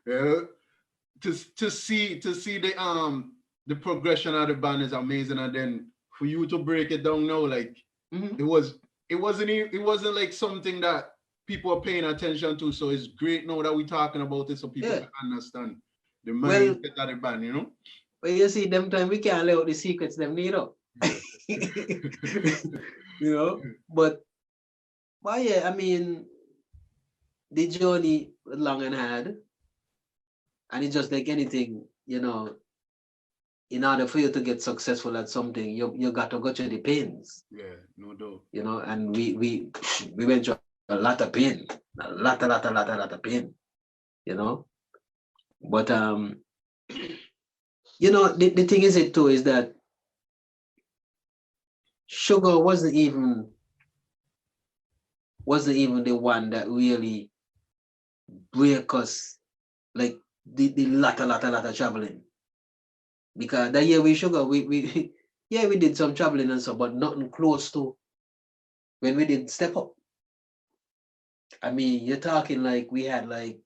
Yeah. To see the progression of the band is amazing, and then for you to break it down now, like Mhm. it wasn't like something that people are paying attention to. So it's great now that we're talking about it so people Yeah. can understand the Well, mindset of the band, you know? well, you see, them time we can't let out the secrets them need up. Yeah. You know, but yeah, I mean, the journey was long and hard, and it's just like anything, you know. In order for you to get successful at something, you got to go through the pains, Yeah, no doubt. you know. And we went through a lot of pain, a lot of pain, you know. But you know, the thing is it too is that Sugar wasn't even the one that really break us like the lot of traveling. Because that year with Sugar, we yeah, we did some traveling and stuff, but nothing close to when we did Step Up. I mean, you're talking like we had like,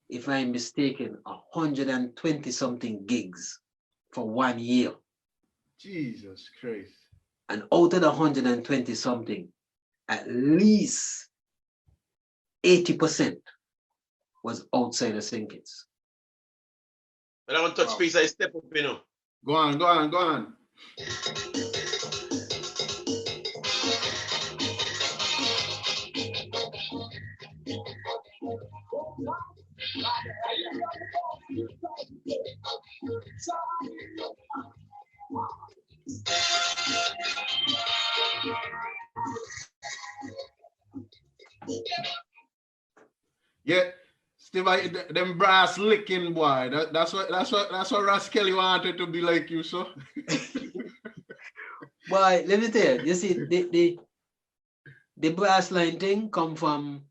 if I'm mistaken, 120 something gigs for 1 year. Jesus Christ. And out of the 120 something, at least 80% was outside of St. Kitts. But I want to touch Wow. piece, I step up, you know. Go on, go on, go on. Yeah, Steve, them brass licking boy. That's what Ross Kelly wanted to be like you, so. Boy, let me tell you, you see, the brass line thing come from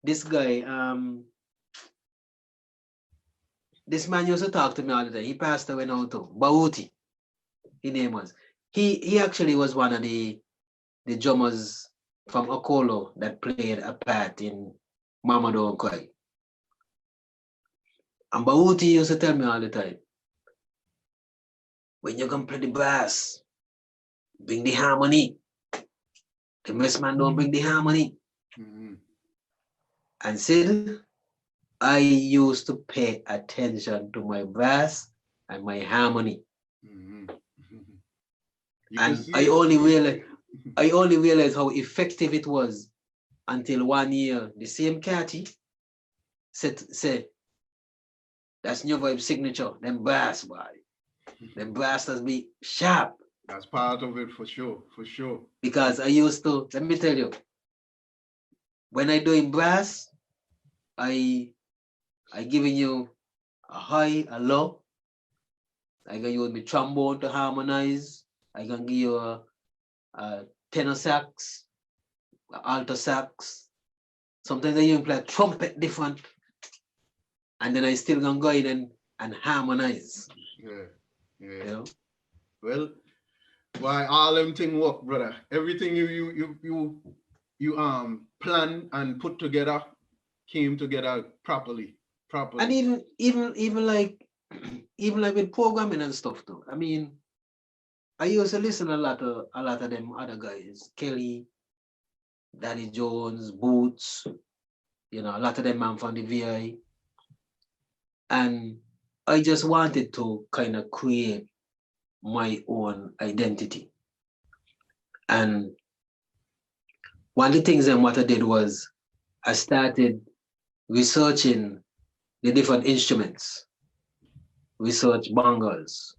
this guy. This man used to talk to me all the time. He passed away now too. Bauti, his name was. He actually was one of the drummers from Okolo that played a part in Mamadou Okoye. And Bauti used to tell me all the time, when you're gonna play the brass, bring the harmony. The best man don't bring the harmony. Mm-hmm. And Sid, I used to pay attention to my brass and my harmony. Mm-hmm. And I only realized how effective it was until 1 year the same Cathy said that's Nu Vybes signature, them brass boy. Them brass does be sharp. That's part of it for sure, for sure. Because I used to, let me tell you, when I doing brass, I giving you a high, a low. I can use my trombone to harmonize. I can give you a tenor sax, alto sax. Sometimes I even play trumpet different. And then I still gonna go in and harmonize. Yeah. Yeah. You know? Well, why all them thing work, brother? Everything you plan and put together came together properly. And even like even like with programming and stuff too. I mean, I used to listen a lot of them other guys, Kelly, Danny Jones, Boots, you know, a lot of them man from the VI. And I just wanted to kind of create my own identity. And one of the things and what I did was I started researching the different instruments, research bongos,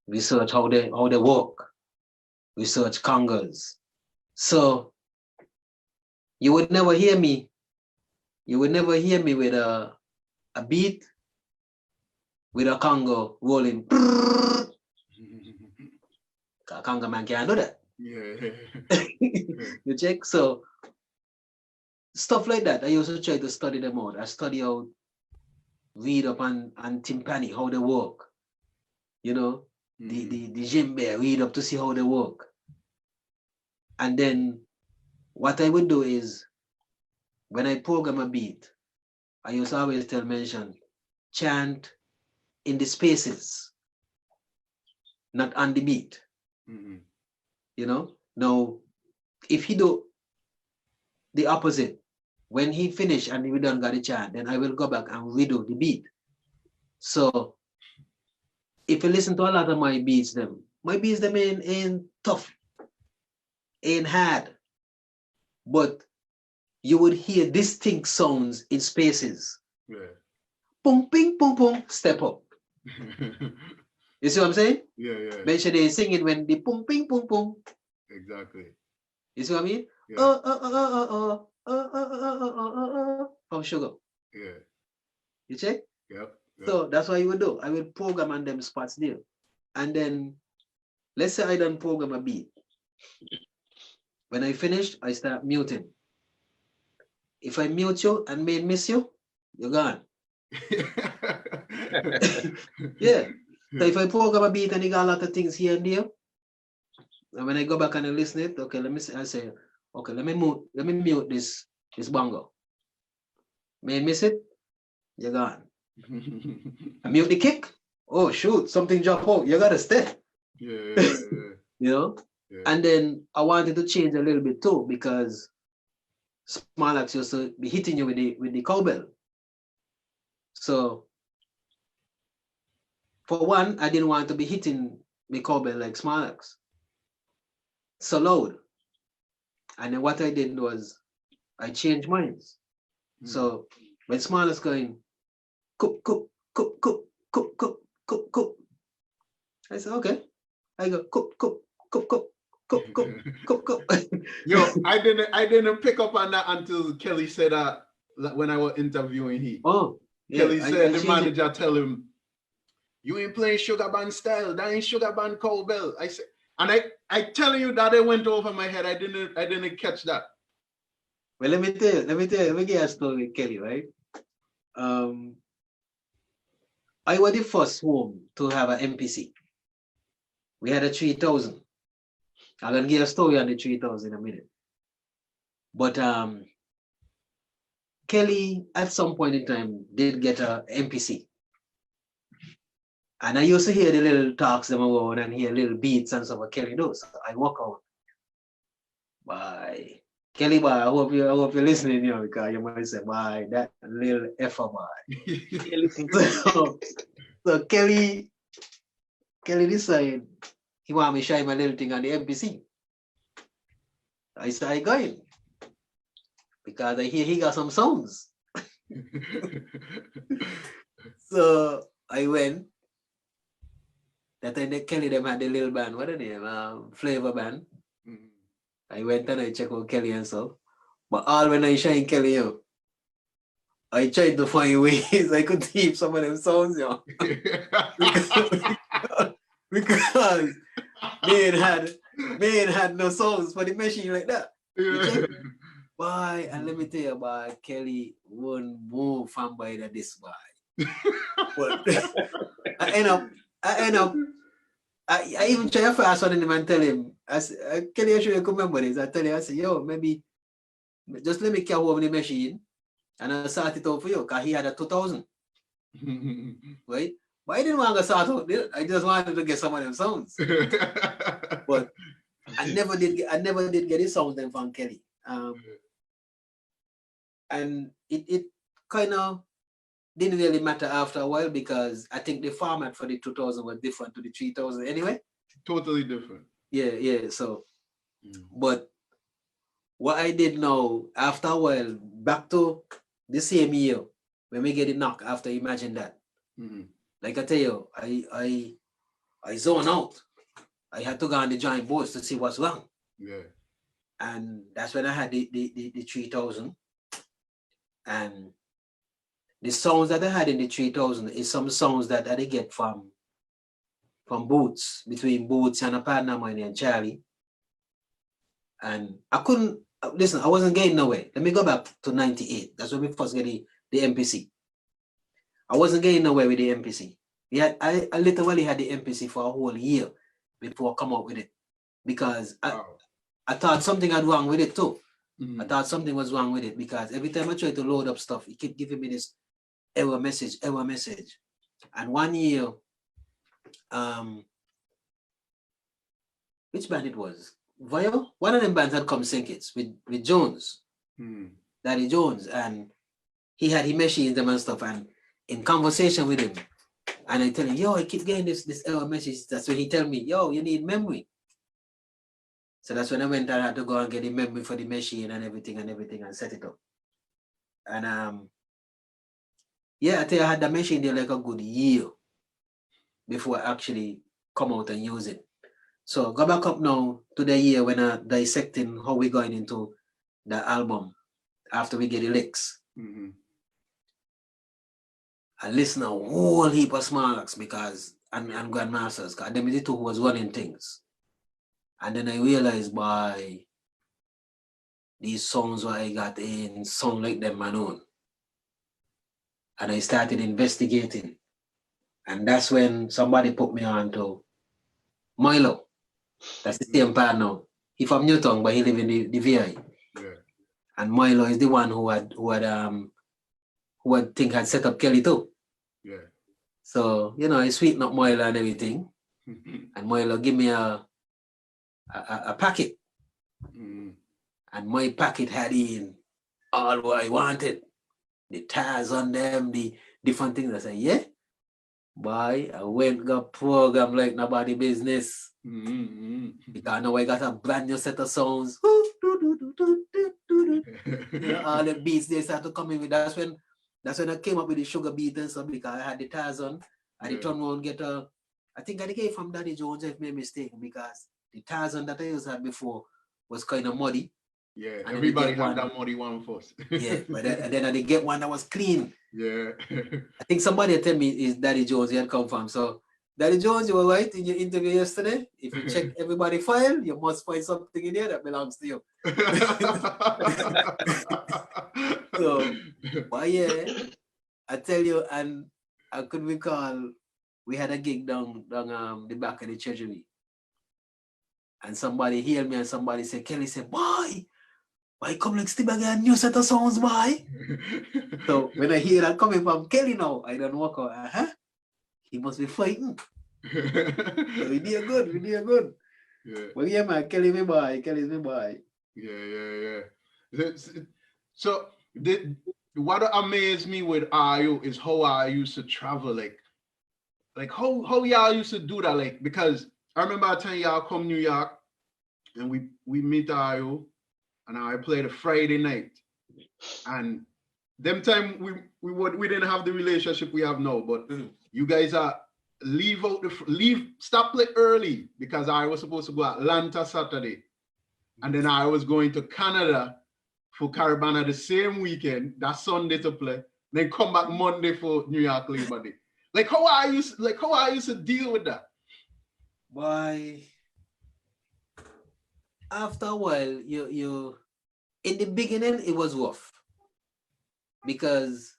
research how they work, research congas. So you would never hear me with a beat with a conga rolling. A conga man can't do that. Yeah. You check? So stuff like that, I used to try to study them out. I study out, read up on timpani, how they work. You know, the djembe, read up to see how they work. And then what I would do is when I program a beat, I used to always mention chant in the spaces, not on the beat. You know? Now, if he do the opposite, when he finish and we done got a chant, then I will go back and redo the beat. So if you listen to a lot of my beats, my beats ain't tough, ain't hard, but you would hear distinct sounds in spaces. Yeah. Boom, ping, boom, boom, step up. You see what I'm saying? Yeah. Mention they singing when the boom, ping, boom, boom. Exactly. You see what I mean? Yeah. From Sugar. Yeah. You check? Yep. So that's what you would do. I will program on them spots there. And then let's say I done program a beat. When I finish, I start muting. If I mute you and may miss you, you're gone. Yeah. So if I program a beat and you got a lot of things here and there, and when I go back and I listen it, okay, let me say, I say, okay, let me mute this bongo. May miss it, you're gone. I mute the kick. Oh shoot, something jump out. You gotta stay. Yeah. You know? Yeah. And then I wanted to change a little bit too, because Small Axe used to be hitting you with the cowbell. So for one, I didn't want to be hitting the cowbell like Small Axe so loud. And then what I did was I changed minds. So when Small Axe going coop, coop, coop, coop, coop, coop, coop, coop, I said, okay. I go coop, coop, coop, coop, coop, coop, coop, coop. Yo, I didn't pick up on that until Kelly said that when I was interviewing him. Oh, yeah. Kelly said the manager tell him, "You ain't playing Sugar Band style. That ain't Sugar Band cowbell." I said, and I tell you that it went over my head. I didn't catch that. Well, let me tell you, let me give you a story, Kelly, right? I was the first home to have an MPC. We had a 3000. I'm gonna give a story on the 3000 in a minute. But Kelly, at some point in time, did get a MPC. And I used to hear the little talks them around and hear little beats and stuff what Kelly does. So I walk out. Bye. Kelly, boy, I hope you're listening, you know, because you might say, bye, that little effer, boy. So Kelly decided he want me to shine my little thing on the MPC. I started going because I hear he got some songs. So I went. That time Kelly them had the little band, what the name? Flavor band. I went and I checked out Kelly and stuff. But all when I shine Kelly, yo, I tried to find ways I could keep some of them sounds, yo. because man had no songs for the machine like that. Boy, and let me tell you about Kelly won't move from by this boy. But I end up I even try to fast on him and tell him, I said, Kelly, I sure you remember this. I tell you, I said, yo, maybe just let me carry over the machine and I'll sort it out for you, because he had a 2000. Right? But I didn't want to sort out it. I just wanted to get some of them sounds. But I never did get his sounds then from Kelly. And it kind of didn't really matter after a while, because I think the format for the 2000 was different to the 3000 anyway. Totally different. Yeah. So, but what I did now, after a while, back to the same year, when we get it knocked after Imagine That. Like I tell you, I zone out. I had to go on the giant boards to see what's wrong. Yeah. And that's when I had the 3000. And the sounds that I had in the 3000 is some sounds that I get from Boots, between Boots and a partner of mine named Charlie. And I couldn't, listen, I wasn't getting nowhere. Let me go back to 98. That's when we first get the MPC. I wasn't getting nowhere with the MPC. I literally had the MPC for a whole year before I come up with it. Because I thought something had wrong with it too. I thought something was wrong with it because every time I tried to load up stuff, it kept giving me this error message. And one year, which band it was? Vio? One of them bands had come sync it with Jones, Daddy Jones, and he had his machines and stuff. And in conversation with him, and I tell him, yo, I keep getting this error message. That's when he tell me, yo, you need memory. So that's when I went and had to go and get the memory for the machine and everything and set it up. And yeah, I tell you, I had the machine there like a good year before I actually come out and use it. So go back up now to the year when I'm dissecting how we're going into the album after we get the licks. I listen a whole heap of small acts because and grandmasters, because them is the two who was running things. And then I realized by these songs what I got in sound like them my own. And I started investigating. And that's when somebody put me on to Milo. That's the same part now. He from Newton, but he live in the VI. Yeah. And Milo is the one who had set up Kelly too. Yeah. So, you know, I sweeten up Milo and everything. And Milo give me a packet. And my packet had in all what I wanted. The tires on them, the different things. I said, yeah. Boy, I went got program like nobody business. Because now I got a brand new set of songs. You know, all the beats they start to come in with. That's when I came up with the sugar beat and stuff because I had the tires on. I did turn around get I think I get from Daddy Jones if I'm mistaken because the tires on that I used to have before was kind of muddy. Yeah, and everybody had that muddy one first. Yeah, but then I did get one that was clean. Yeah. I think somebody tell me is Daddy Jones he had come from. So Daddy Jones, you were right in your interview yesterday. If you check everybody's file, you must find something in there that belongs to you. So, but yeah, I tell you, and I could recall we had a gig down the back of the treasury. And somebody heard me and somebody said, Kelly said, boy, why come like Steba get a new set of songs, boy? So when I hear that coming from Kelly now, I don't walk out, he must be fighting. So we did good. Yeah. But yeah, man, Kelly's me boy. Yeah. So what amazed me with RU is how I used to travel, like how y'all used to do that, like because I remember a time y'all come New York and we meet RU and I played a Friday night. And them time we didn't have the relationship we have now, but you guys are stop play early because I was supposed to go Atlanta Saturday. And then I was going to Canada for Caravana the same weekend, that Sunday to play, then come back Monday for New York Labor Day. Like how I used to deal with that. Boy, after a while, you in the beginning it was rough because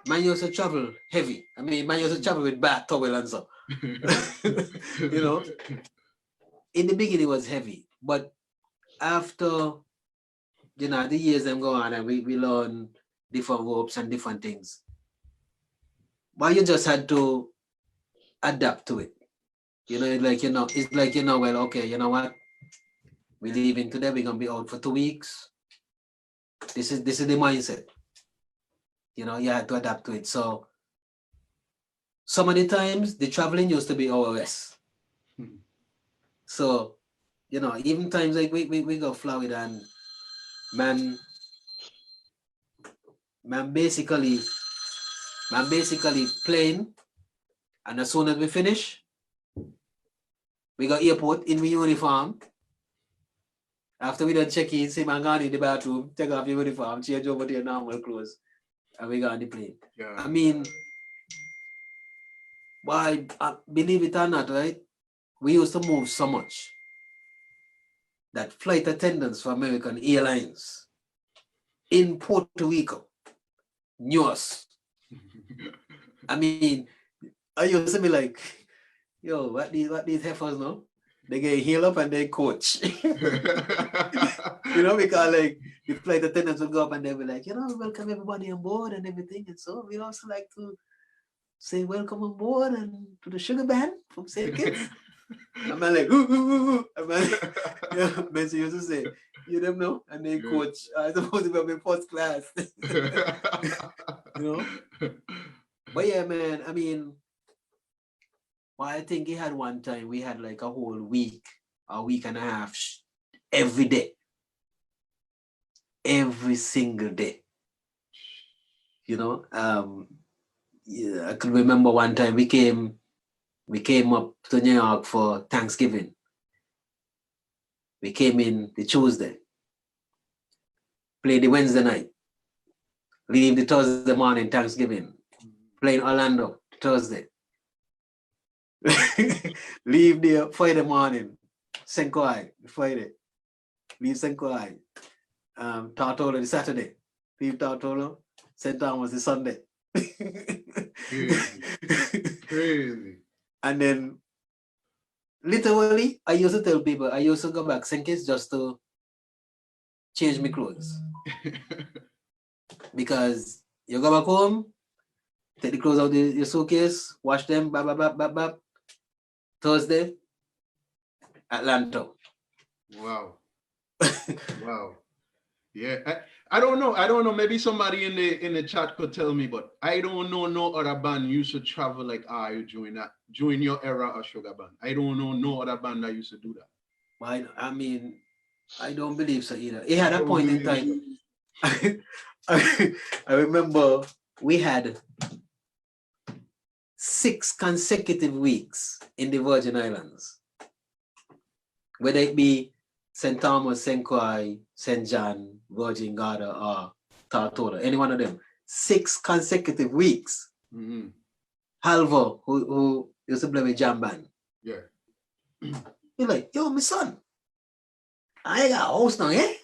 man used to travel heavy. I mean, man used to travel with bath towel and so. You know, in the beginning it was heavy, but after the years them go on and we learn different ropes and different things. But you just had to adapt to it. It's like, well, okay, you know what? We're leaving today, we're gonna be out for 2 weeks. This is the mindset. You had to adapt to it. So some of the times the traveling used to be our rest. So, even times like we go Florida and man basically playing, and as soon as we finish, we got airport in my uniform. After we done check in, see man gone in the bathroom, take off your uniform, change over to your normal clothes, and we got on the plane. Yeah. I mean, why believe it or not, right? We used to move so much that flight attendants for American Airlines in Puerto Rico knew us. I mean, I used to be like, yo, what these heifers know? They get healed up and they coach. You know, because like the flight attendants will go up and they'll be like, you know, welcome everybody on board and everything. And so we also like to say welcome on board and to the Sugar Band from St. Kitts. I'm like, ooh, ooh, ooh, ooh. I'm like, yeah, Messi used to say, you don't know, and then coach, I supposed to be in first class. You know? But yeah, man, I mean, well, I think he had one time, we had like a whole week, a week and a half, every day. Every single day. You know? Yeah, I could remember one time we came up to New York for Thanksgiving. We came in the Tuesday, played the Wednesday night, leave the Thursday morning, Thanksgiving, play in Orlando Thursday, leave the Friday morning, St. Croix, Friday, leave St. Croix, Tortola the Saturday, leave Tortola, St. Thomas the Sunday. Crazy. And then literally, I used to tell people, I used to go back St. Kitts just to change my clothes. Because you go back home, take the clothes out of your suitcase, wash them, blah, blah, blah, blah, blah. Thursday, Atlanta. Wow. Wow. Yeah. I don't know. Maybe somebody in the chat could tell me, but I don't know no other band used to travel like during your era of Sugar Band. I don't know no other band that used to do that. I mean, I don't believe so either. It had a point in time. I remember we had 6 consecutive weeks in the Virgin Islands. Whether it be St. Thomas, St. Croix, St. John, Virgin Gorda, or Tortola, any one of them. 6 consecutive weeks. Mm-hmm. Halvo, who used to play with Jam Band. Yeah. He's like, yo, my son, I ain't got a house now, eh?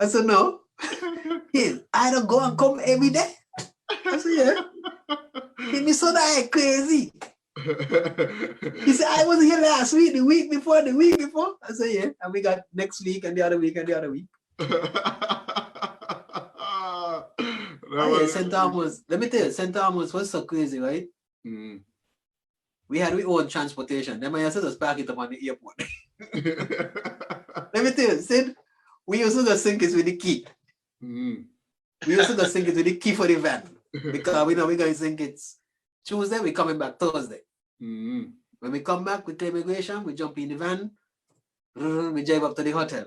I said, no. I don't go and come every day. I said, yeah. My son, I ain't crazy. He said, I wasn't here last week, the week before. I said, yeah. And we got next week and the other week and the other week. St. Thomas, let me tell you, St. Thomas was so crazy, right? Mm. We had our own transportation. Then my used to just park it up on the airport. Let me tell you, Sid, we used to go sink it with the key. Mm. We used to go sink it with the key for the van. Because we know we're going to sink it Tuesday, we're coming back Thursday. Mm. When we come back with the immigration, we jump in the van, we drive up to the hotel.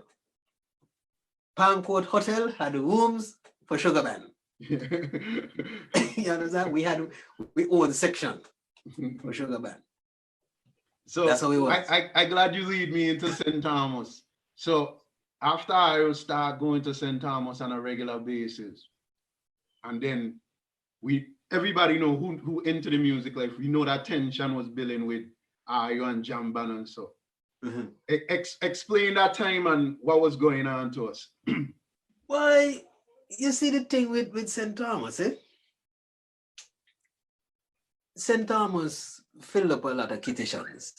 Palm Court Hotel had the rooms for Sugar Band. You understand? We own section for Sugar Band. So that's how we was. I glad you lead me into St. Thomas. So after I will start going to St. Thomas on a regular basis, and then everybody know who into the music life. We know that tension was building with Ayo and Jam Band and so. Mm-hmm. Explain that time and what was going on to us. Well, you see the thing with St. Thomas, eh? St. Thomas filled up a lot of Kittitians.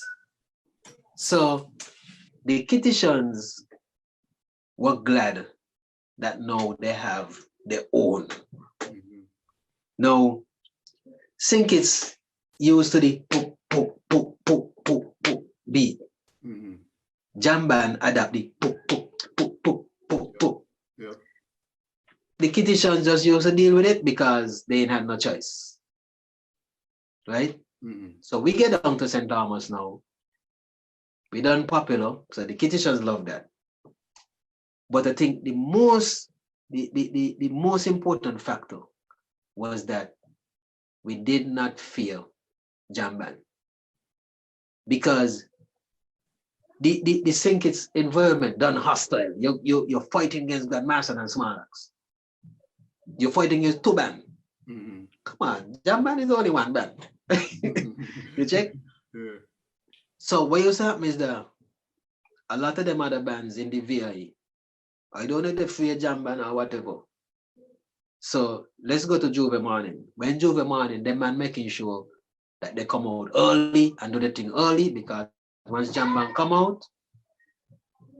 So the Kittitians were glad that now they have their own. Mm-hmm. Now, St. Kitts used to the poop, poop, poop, poop, poop, poop beat. Mm-hmm. Jam Band adapt the poop, poop, poop, poop, poop, poop. Yep. The Kittitians just used to deal with it because they had no choice. Right? Mm-hmm. So we get down to St. Thomas now. We done popular, so the Kittitians love that. But I think the most important factor was that we did not fear Jam Band. Because the St. Kitts environment done hostile. You're fighting against Grandmaster and Smarlax. You're fighting against 2 bands. Mm-hmm. Come on, Jam Band is only 1 band. You check? Yeah. So what used to happen is that a lot of them other bands in the VIE, I don't know if they fear Jam Band or whatever. So let's go to Juve Morning. When Juve Morning, them man making sure that they come out early and do the thing early, because once Jam Band come out,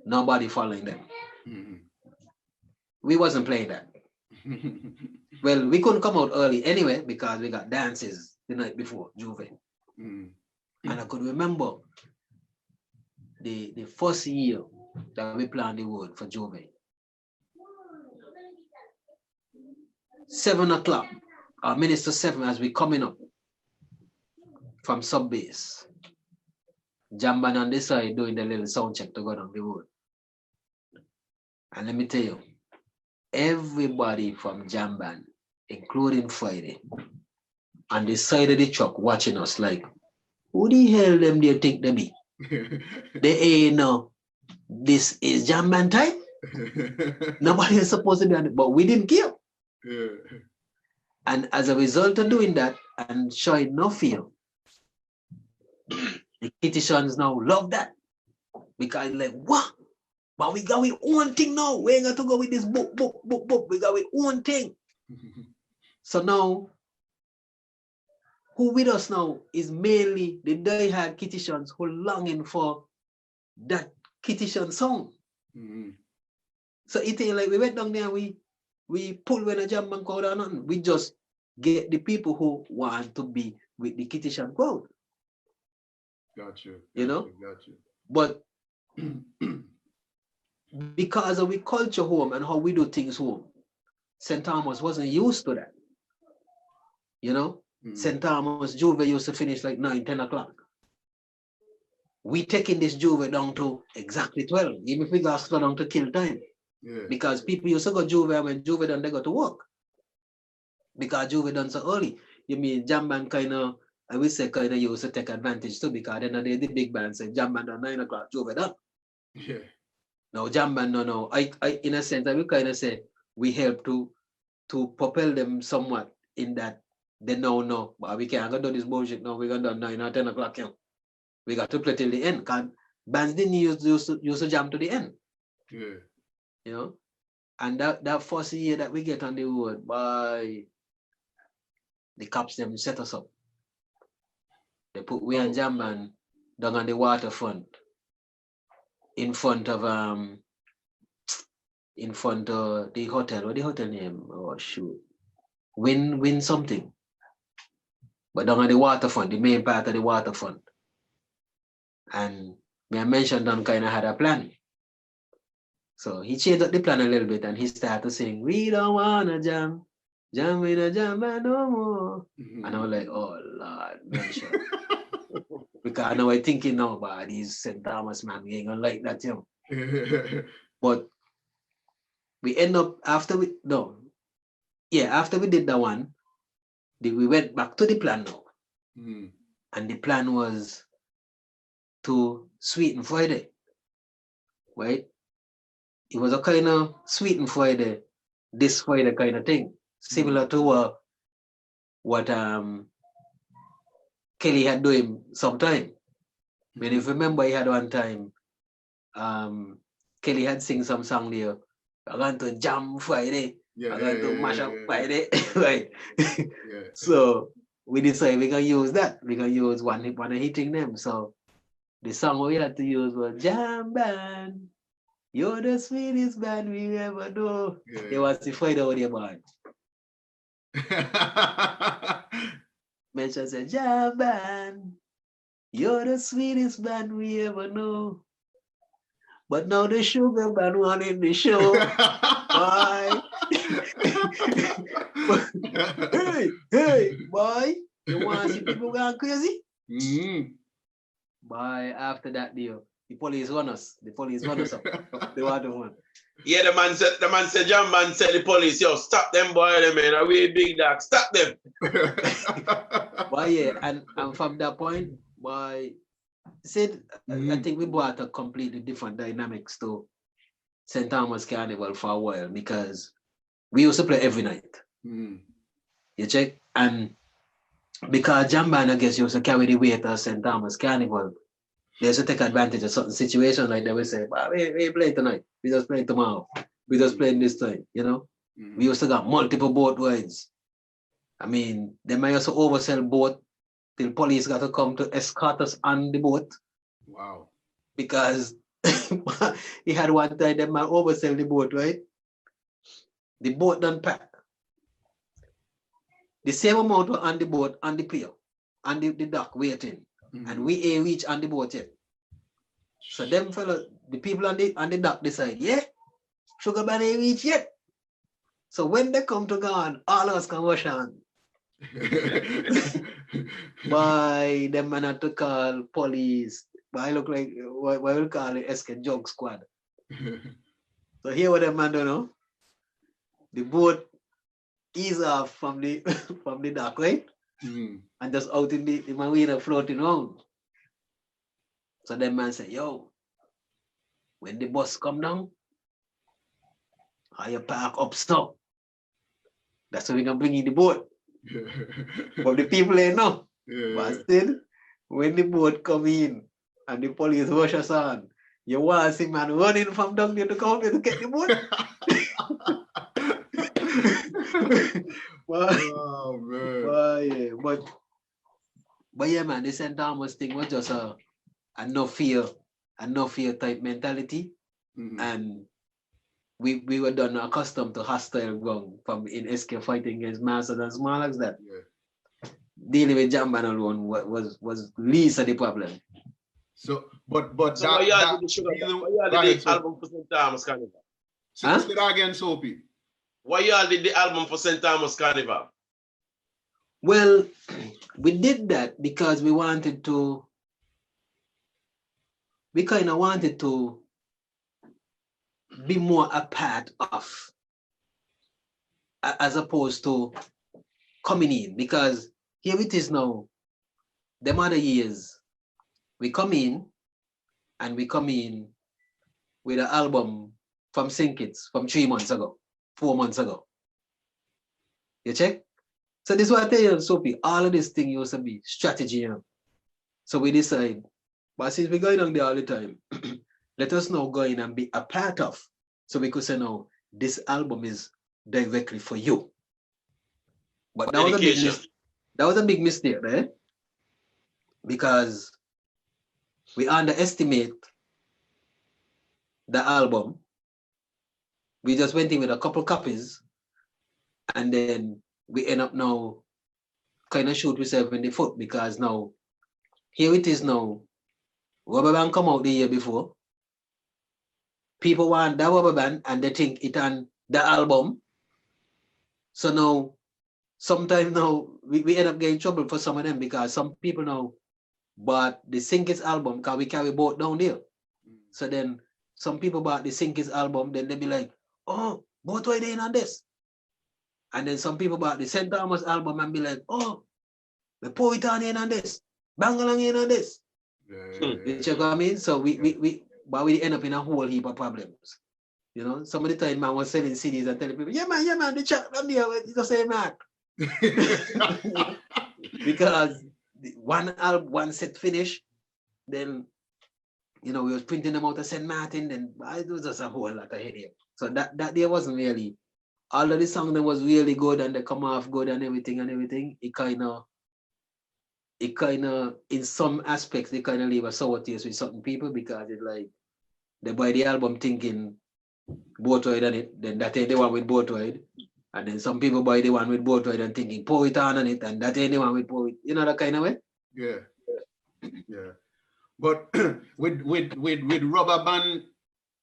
Nobody following them. Mhm. We wasn't playing that. Well, we couldn't come out early anyway because we got dances the night before, Juve. Mhm. And I could remember the first year that we planned the word for Juve. 7 o'clock, or minutes to 7 as we coming up from sub base. Jamban on this side doing the little sound check to go down the road. And let me tell you, everybody from Jamban, including Friday, on the side of the truck watching us like, who the hell them they think they be? They ain't know this is Jamban time. Nobody is supposed to be on it, but we didn't care. Yeah. And as a result of doing that and showing no fear, the Kitishans now love that. Because like, what? But we got our own thing now. We ain't got to go with this book. We got our own thing. So now, who with us now is mainly the diehard Kitishans who longing for that Kitishan song. Mm-hmm. So it ain't like we went down there, we pull when a jam bank crowd or nothing. We just get the people who want to be with the Kitishan crowd. Got you. You know? Got you. But because of we culture home and how we do things home, St. Thomas wasn't used to that. You know? Mm-hmm. St. Thomas Juve used to finish like 9, 10 o'clock. We taking this Juve down to exactly 12, even if we got slow down to kill time. Yeah. Because people used to go Juve, and when Juve done, they go to work. Because Juve done so early. You mean Jamban kind of, I would say kind of used to take advantage too, because then the big band said Jamban done 9 o'clock, Juve done. Yeah. Now Jamban, no. I in a sense, I would kind of say we help to propel them somewhat in that they know, but we can't go do this bullshit now. We're going to do 9 or 10 o'clock. You know? We got to play till the end. Because bands didn't used to jam to the end. Yeah. You know? And that first year that we get on the road, by the cops them set us up. They put we and Jamban down on the waterfront in front of the hotel. What the hotel name? Oh shoot. Win something. But down on the waterfront, the main part of the waterfront. And I mentioned Don kind of had a plan. So he changed up the plan a little bit and he started to sing, "We don't wanna jam with a jam band no more." Mm-hmm. And I was like, oh Lord, man, sure. Because I know I'm thinking now about these St. Thomas man, we ain't gonna like that, you know. But we end up after we did that one, we went back to the plan now. Mm-hmm. And the plan was to sweeten Friday, right? It was a kind of sweeten Friday, this Friday kind of thing, similar to what Kelly had doing sometime. When if you remember, he had one time, Kelly had sing some song there. I'm going to jam Friday. I'm going to mash up Friday, right? Yeah. So we decided we're gonna use that. We're gonna use one of hitting them. So the song we had to use was Jam Band. You're the sweetest band we ever know. Yeah. It was the Friday audio band. Mention said, Jam Band. You're the sweetest band we ever know. But now the Sugar Band won in the show. Bye. hey, boy. You want to see people going crazy? Mm-hmm. Boy, after that deal, the police run us. The police run us up. They want to one. Yeah, the man said, John man said the police, yo, stop them boy, them man. Are we big dog? Stop them. Boy, yeah, and from that point, boy, said I think we brought a completely different dynamics to St. Thomas Carnival for a while because we used to play every night. Mm. You check? And because Jam Band, I guess, used to carry the weight of St. Thomas Carnival, they used to take advantage of certain situations like they would say, we play tonight, we just play tomorrow, we just playing this time, you know? Mm. We used to got multiple boat rides. I mean, they might also oversell boat till police got to come to escort us on the boat. Wow. Because he had one time that man oversell the boat, right? The boat done pack. The same amount were on the boat, on the pier, on the dock waiting. And we ain't reach on the boat yet. So them fellas, the people on the dock decide, yeah, Sugar Band ain't reach yet. So when they come to gone, all of us can wash on. Why them man had to call police. But I look like what we call it SK Jog Squad. So here what them man do know. The boat ease off from the from the dock, right? And just out in the marina floating around. So them man say, yo, when the bus come down, how you park up stop. That's how we can bring in the boat. But the people ain't know. But still, when the boat come in and the police wash us on, you want to see man running from down there to come here to get the boat. Oh man. But yeah, man, the St. Thomas thing was just a no fear type mentality. And we were done accustomed to hostile ground from in SK fighting against Masters and Smallers that dealing with Jam Band alone was least of the problem. So but so why y'all did the album for St. Thomas Carnival? Say that again, Soapy. Why y'all did the album for St. Thomas Carnival? Well, we did that because we kind of wanted to be more a part of, as opposed to coming in, because here it is now, them other years, we come in with an album from Sink Kids from 3 months ago, 4 months ago. You check? So this is what I tell you, Sophie, all of this thing used to be strategy. You know? So we decide, but since we're going on there all the time, let us now go in and be a part of. So we could say, no, this album is directly for you. But that was a big mistake, right? Because we underestimate the album. We just went in with a couple copies, and then we end up now kind of shoot ourselves in the foot, because now, here it is now, Rubber Band come out the year before. People want that Rubber Band and they think it on the album. So now, sometimes now, we end up getting trouble for some of them, because some people now bought the Sinkers album because we carry both down there. So then some people bought the Sinkers album, then they be like, oh, both were they in on this? And then some people bought the St. Thomas album and be like, oh, the Poet in on this, Bangalang in on this. You check what I mean? So we end up in a whole heap of problems. You know, some of the time man was selling CDs and telling people, yeah man, the chat on there, it's the same man. Because one set finish, then you know we was printing them out of St. Martin, then it was just a whole lot of headache. So that day wasn't really, all of the song that was really good and they come off good and everything, it kind of in some aspects they kind of leave a sour taste with certain people, because it's like they buy the album thinking Boatwide on it, then that ain't the one with Boatwide. And then some people buy the one with Boatwide and thinking Poet on it, and that ain't the one with Poet. You know that kind of way? Yeah. But with Rubber Band,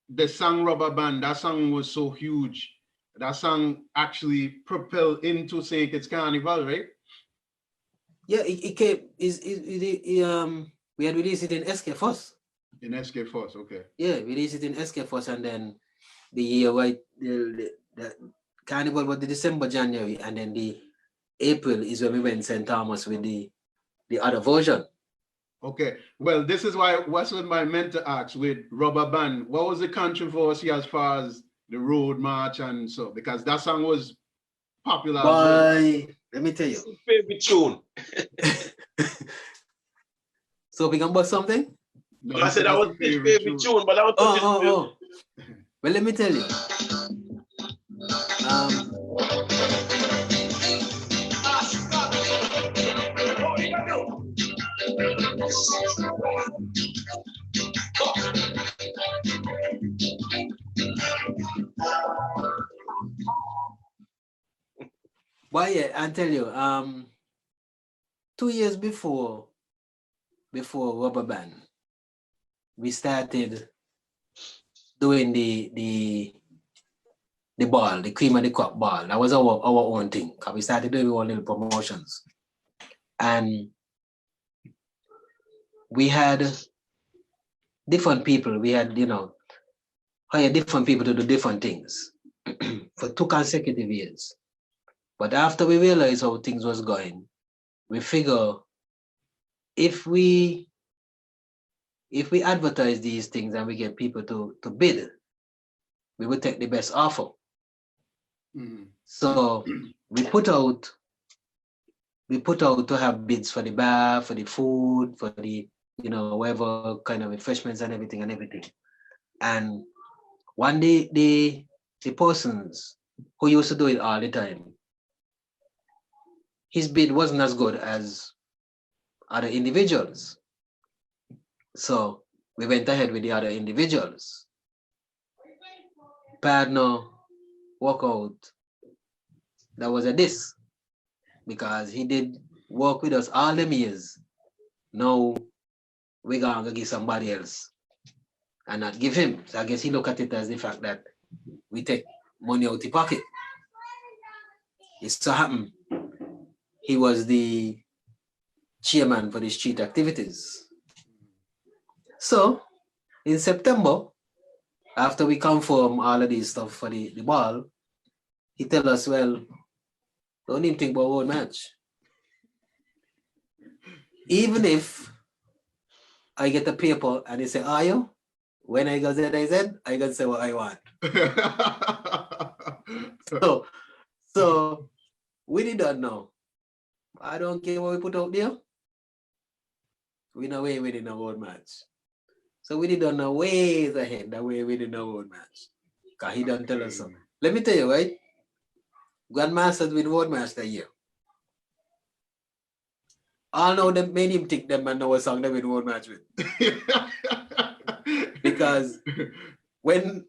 the song Rubber Band, that song was so huge. That song actually propelled into St. Kitts Carnival, right? Yeah, it came. We had released it in SK first. In SK first, okay. Yeah, we released it in SK first, and then the year the Carnival was the December, January, and then the April is when we went St. Thomas with the other version. Okay, well, this is what my mentor asked with Rubber Band. What was the controversy as far as the road march and so, because that song was popular. Let me tell you. Favorite tune. So we can bust something? No, I said that was his favorite tune, but I was oh. Well, let me tell you. But yeah, I tell you, 2 years before Rubber Band, we started doing the ball, the cream of the crop ball. That was our own thing. Cause we started doing our little promotions. And we had different people. We had, hired different people to do different things for 2 consecutive years. But after we realized how things was going, we figure if we advertise these things and we get people to bid, we would take the best offer. Mm. So we put out to have bids for the bar, for the food, for the, whatever kind of refreshments and everything. And one day the persons who used to do it all the time, his bid wasn't as good as other individuals. So we went ahead with the other individuals. Partner walk out. That was a diss because he did work with us all them years. Now we're gonna give somebody else and not give him. So I guess he look at it as the fact that we take money out the pocket. It so happened he was the chairman for the street activities. So in September, after we confirm all of this stuff for the ball, he tell us, well, don't even think about one match. Even if I get a paper and they say, are you? When I go Z, I can say what I want. So we did not know. I don't care what we put out there. We know way we didn't know one match. So we did not know ways ahead that way we didn't know one match. Because he don't tell us so. Let me tell you, right? Grandmasters with one match that year. All know them made him think them and know a song they with one match with. Because when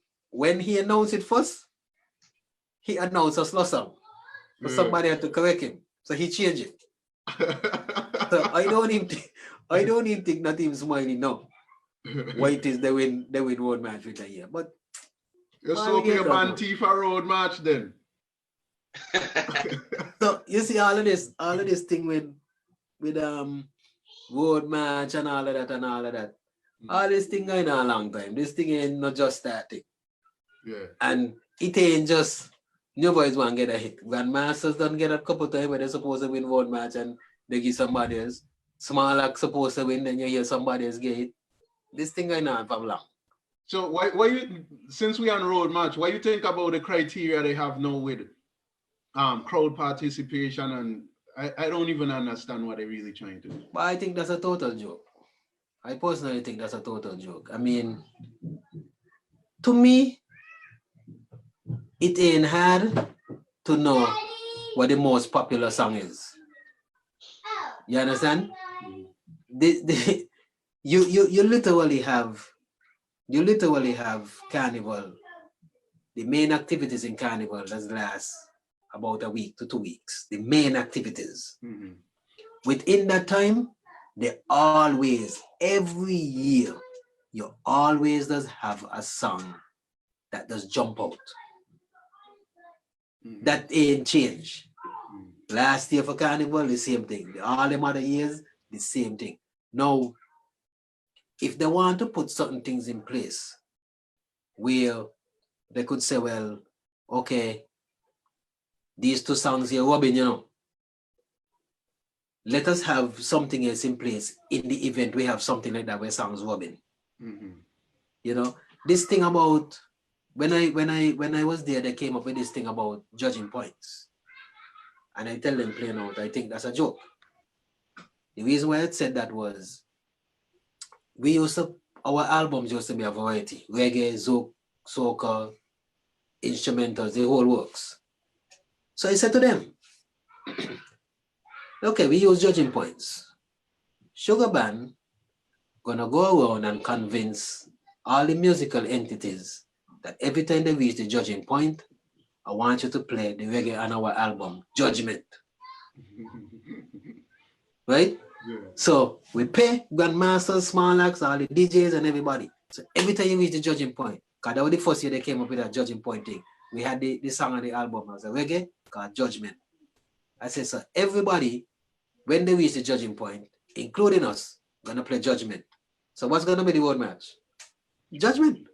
he announced it first, he announced a slow song. But somebody had to correct him. So he changed it. So I don't even think not even Smiley know why it is they win road match with a year. But you so your band T for road match then. So you see all of this thing with road match and all of that. All this thing going on a long time. This thing ain't not just starting. Yeah. And it ain't just Nu Vybes want to get a hit. Grandmasters don't get a couple times where they're supposed to win road match and they give somebody else. Small Act supposed to win, then you hear somebody else get it. This thing going on for long. So why you, since we on road match, what you think about the criteria they have now with crowd participation, and I don't even understand what they're really trying to do. But I think that's a total joke. I personally think that's a total joke. I mean, to me, it ain't hard to know what the most popular song is. You understand? You literally have carnival. The main activities in carnival that last about a week to 2 weeks. The main activities. Mm-hmm. Within that time, they always, every year, you always does have a song that does jump out. Mm-hmm. That ain't change. Mm-hmm. Last year for carnival, the same thing. All them other years, the same thing. Now, if they want to put certain things in place where they could say, well, okay, these 2 songs here, Robin, let us have something else in place in the event we have something like that where songs Robin. Mm-hmm. This thing about when I was there, they came up with this thing about judging points. And I tell them plain out, I think that's a joke. The reason why I said that was our albums used to be a variety. Reggae, zouk, soca, instrumentals, the whole works. So I said to them, okay, we use judging points. Sugar Band gonna go around and convince all the musical entities that every time they reach the judging point, I want you to play the reggae on our album, Judgment. Right? Yeah. So we pay Grandmasters, Small Acts, all the DJs and everybody. So every time you reach the judging point, because that was the first year they came up with that judging point thing. We had the song on the album as a reggae called Judgment. I said, so everybody, when they reach the judging point, including us, gonna play Judgment. So what's gonna be the road match? Judgment.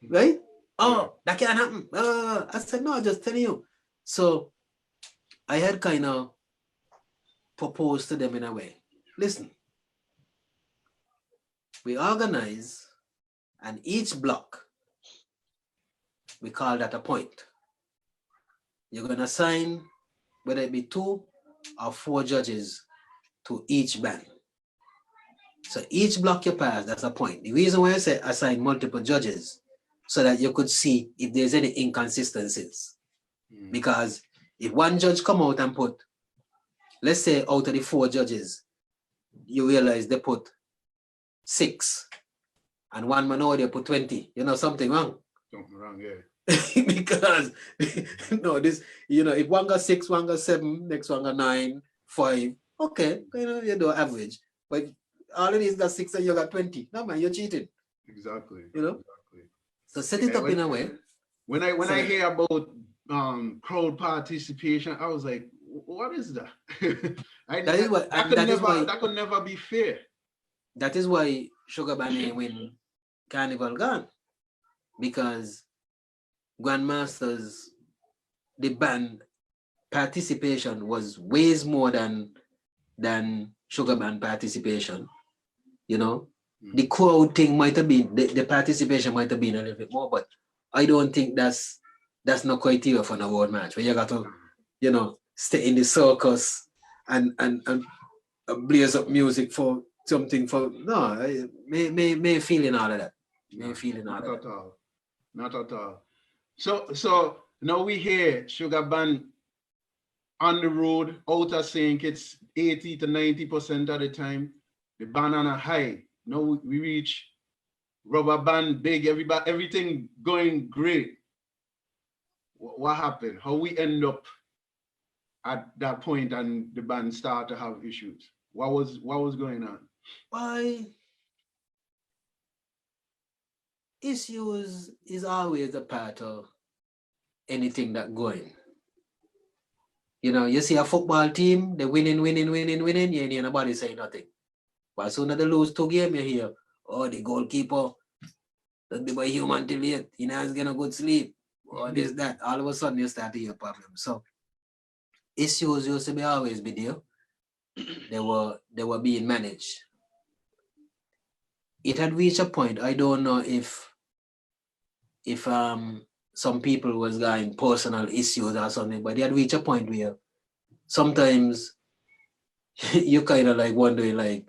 Right? Oh, that can't happen. I said, no, I'm just telling you. So I had kind of proposed to them in a way. Listen, we organize, and each block, we call that a point. You're going to assign, whether it be 2 or 4 judges to each band. So each block you pass, that's a point. The reason why I say assign multiple judges, so that you could see if there's any inconsistencies. Because if one judge come out and put, let's say out of the 4 judges, you realize they put 6, and one minority put 20, you know, something wrong. Something wrong, yeah. Because no, this, you know, if one got 6, one got 7, next one got 9, 5, okay, you know average. But all of these got 6 and you got 20. No man, you're cheating. Exactly. You know? Exactly. So set it up in a way. When I hear about crowd participation, I was like, what is that? That could never be fair. That is why Sugar Band win Carnival gone. Because Grandmasters, the band participation was ways more than Sugar Band participation. You know, the crowd thing might have been, the participation might have been a little bit more, but I don't think that's no criteria for an award match where you got to, you know, stay in the circus and blaze up music for something for, no, may feeling all of that. Not at all. So now we hear Sugar Band on the road, out of sync, it's 80 to 90% of the time. The band on a high. Now we reach Rubber Band, big, everything going great. What happened? How we end up at that point and the band start to have issues? What was going on? Why? Issues is always a part of anything that going. You know, you see a football team, they're winning, you hear nobody say nothing. But as soon as they lose 2 games, you hear, oh, the goalkeeper, that be by human till late, he has get a good sleep, or this, that. All of a sudden, you start to hear problems. So, issues used to be always be there. They were being managed. It had reached a point, I don't know if some people was going personal issues or something, but they had reached a point where sometimes you kind of like wondering, like,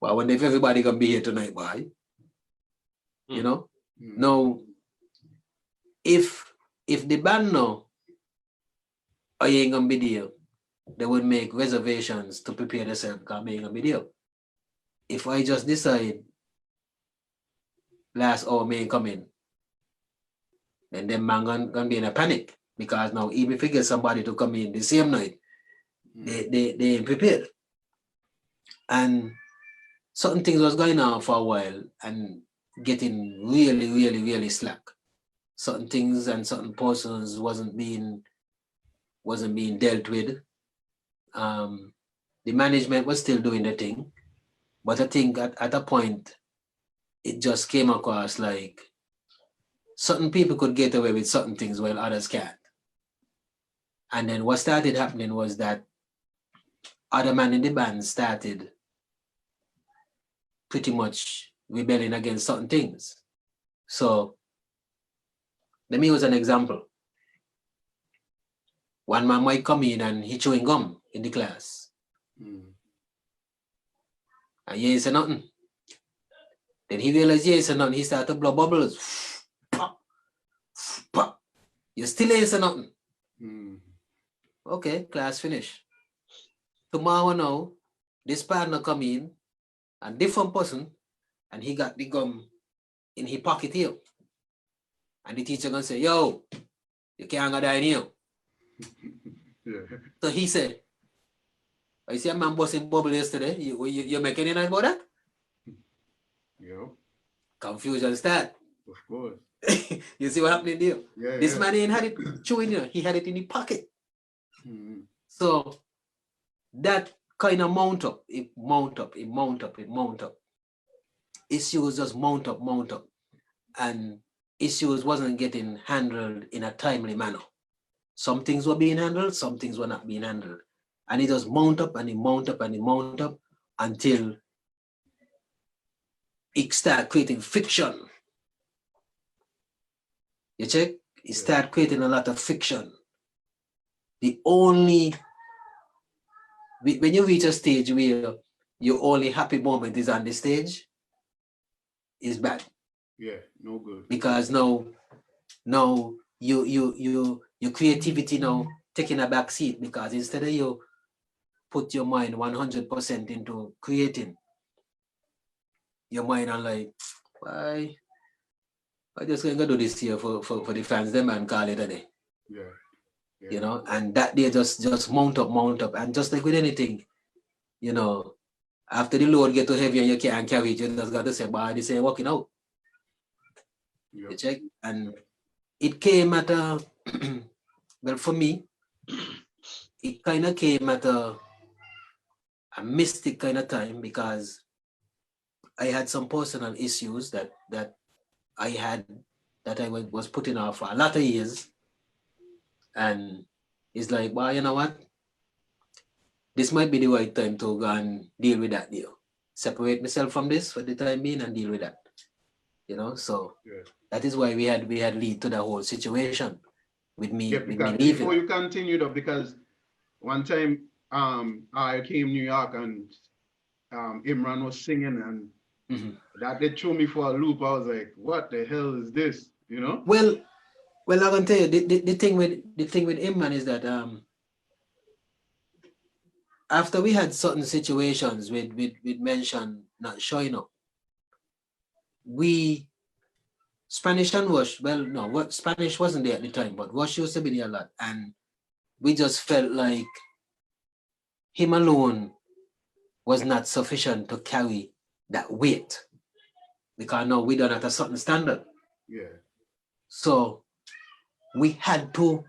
well, I wonder if everybody gonna be here tonight, boy. You know? Now, if the band know I ain't gonna be there, they would make reservations to prepare themselves because I ain't gonna be there. If I just decide last hour may come in, then them man gonna be in a panic, because now even if you get somebody to come in the same night, they ain't prepared. And certain things was going on for a while and getting really slack. Certain things and certain persons wasn't being dealt with. The management was still doing the thing, but I think at a point it just came across like certain people could get away with certain things while others can't. And then what started happening was that other men in the band started pretty much rebelling against certain things. So let me use an example. One man might come in and he chewing gum in the class. And he ain't say nothing. Then he realized he ain't say nothing. He started to blow bubbles. Pop, pop. You still ain't say nothing. Okay, class finished. Tomorrow now, this partner come in, and different person, and he got the gum in his pocket here. And the teacher gonna say, yo, you can't go down here. Yeah. So he said, I see a man busting bubble yesterday. You make any night about that? Yeah. Confusion start. Of course. You see what happening there? Yeah. This yeah. man ain't had it chewing here. He had it in the pocket. Mm-hmm. So that kind of mount up. It mount up. Issues just mount up. And issues wasn't getting handled in a timely manner. Some things were being handled, some things were not being handled. And it just mount up until it start creating friction. You check? It start creating a lot of friction. When you reach a stage where your only happy moment is on the stage, is bad. Yeah, no good. Because now your creativity now taking a back seat, because instead of you put your mind 100% into creating, your mind on like, why I just gonna do this here for the fans them and call it a day. Yeah. You know, and that they just mount up, and just like with anything, you know, after the load get too heavy and you can't carry it, you just got to say, bye, this ain't working out. Yep. You check? And it came at a well, for me, it kind of came at a mystic kind of time, because I had some personal issues that I was putting off for a lot of years. And it's like, well, you know what? This might be the right time to go and deal with that deal. Separate myself from this for the time being and deal with that. You know, so that is why we had lead to the whole situation with me, with me leaving. Before you continue though, because one time I came to New York and Imran was singing, and that they threw me for a loop. I was like, what the hell is this? You know? Well, I can tell you the thing with Imran is that after we had certain situations with mention not showing up, Spanish and Wash, well, no, what Spanish wasn't there at the time, but Wash used to be there a lot, and we just felt like him alone was not sufficient to carry that weight, because now we done at a certain standard. Yeah. So we had to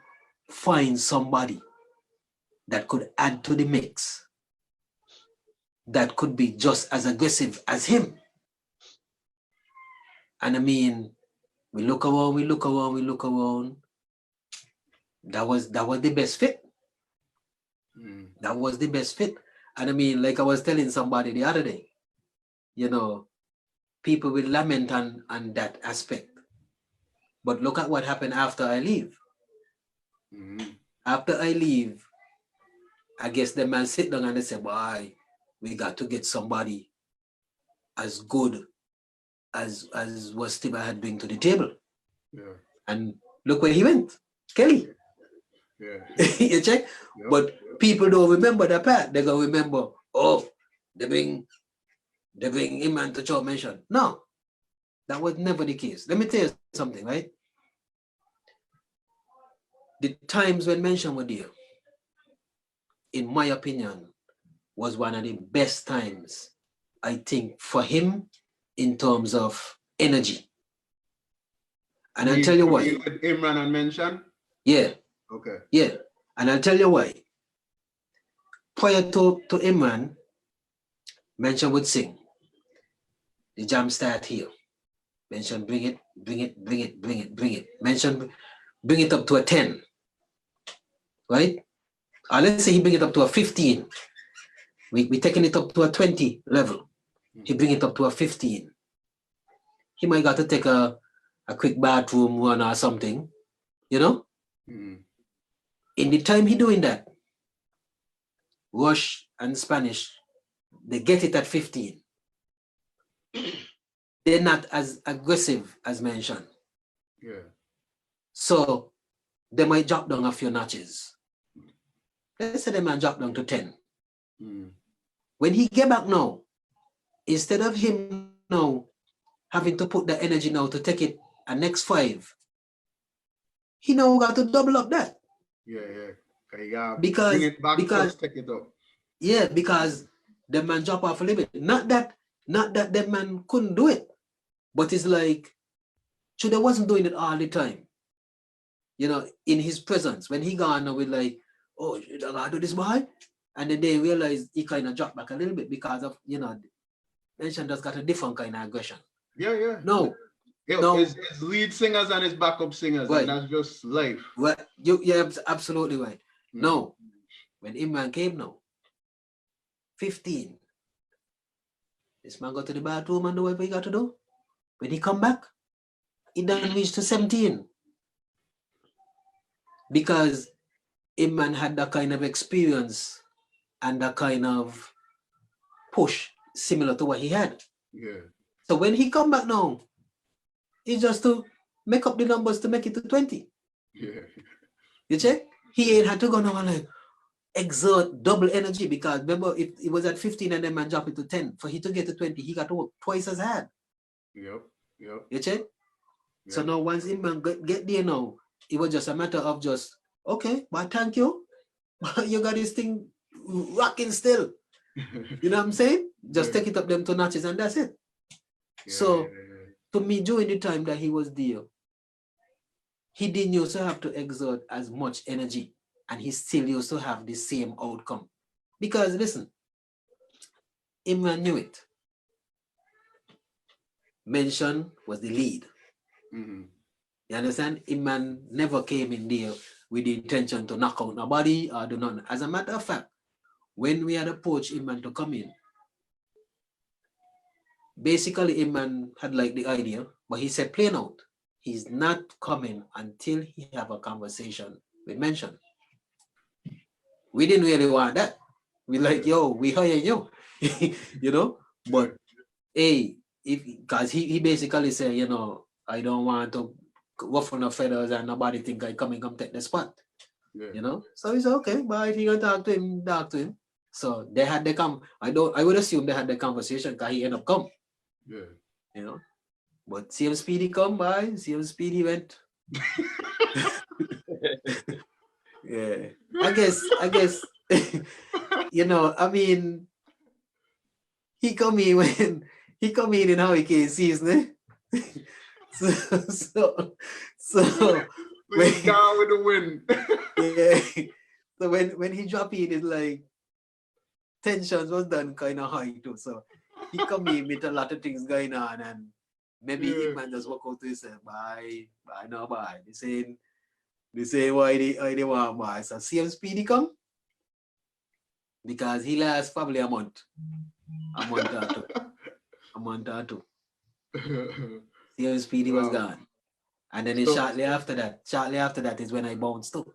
find somebody that could add to the mix, that could be just as aggressive as him. And I mean, we look around. That was the best fit. That was the best fit. And I mean, like I was telling somebody the other day, you know, people will lament on that aspect. But look at what happened after I leave. After I leave, I guess the man sit down and they say, boy, we got to get somebody as good as what Steba had bring to the table. Yeah. And look where he went, Kelly. Yeah. You check? Yep. But people don't remember that part. They're gonna remember, oh, they bring him and to mention. No, that was never the case. Let me tell you something, right? The times when mention were there, in my opinion, was one of the best times, I think, for him in terms of energy. And I'll tell you why. With Imran and mention? Yeah. Okay. Yeah. And I'll tell you why. Prior to Imran, mention would sing. The jam start here. Mention bring it. Mention bring it up to a 10. Right? Or let's say he bring it up to a 15. We taking it up to a 20 level. He bring it up to a 15. He might got to take a quick bathroom run or something, you know? In the time he doing that, Rush and Spanish, they get it at 15. They're not as aggressive as mentioned. Yeah. So they might drop down a few notches. Let's say they might drop down to 10. When he get back now, instead of him now having to put the energy now to take it a next 5, he now got to double up that. Yeah, yeah. Okay, yeah. Because- bring it back, because- just take it up. Yeah, because the man drop off a little bit. Not that the man couldn't do it, but it's like, Chuda wasn't doing it all the time. You know, in his presence, when he gone with like, oh, you gotta do this, boy. And then they realized he kind of dropped back a little bit because of, you know, Mention just got a different kind of aggression. Yeah, yeah. No. Yo, No. his lead singers and his backup singers, Right. and that's just life. Well, you're absolutely right. Mm. No. When Imran came now, 15. This man go to the bathroom and do whatever he got to do. When he come back, he done reach to 17. Because Imran had that kind of experience and that kind of push similar to what he had. Yeah. So when he come back now, it's just to make up the numbers to make it to 20. Yeah. You check? He ain't had to go now and like exert double energy, because remember, if it was at 15 and then man drop it to 10, for he to get to 20, he got to work twice as hard. Yep. Yep. You check? Yep. So now once Imran get there now, it was just a matter of just, okay, but thank you. You got this thing rocking still. You know what I'm saying? Just Yeah. take it up them 2 notches and that's it. Yeah, So- yeah, yeah. To me, during the time that he was there, he didn't used to have to exert as much energy, and he still used to have the same outcome. Because listen, Imran knew it. Mention was the lead. Mhm. You understand? Imran never came in there with the intention to knock out nobody or do nothing. As a matter of fact, when we had approached Imran to come in, basically Imran had like the idea, but he said plain out, he's not coming until he have a conversation with Mention. We didn't really want that. We like, yo, we hire you, you know. But hey, because he basically said, you know, I don't want to ruffle no feathers and nobody think I come take the spot, Yeah. you know. So he said, okay, but if you gonna talk to him. So they had the I would assume they had the conversation because he ended up come, Yeah. you know. But CM Speedy come by, CM Speedy went. Yeah. I guess you know, I mean, he come in in hurricane season. so He's down with the wind. yeah. So when he drop in, it's like tensions was done kind of high too. So he come in with a lot of things going on, and maybe Yeah. he man just walk out to himself, bye, no bye. They say why they want bye. So CM Speedy come because he lasts probably a month or two. CM Speedy was Wow. gone. And then it's So- shortly after that is when I bounced too.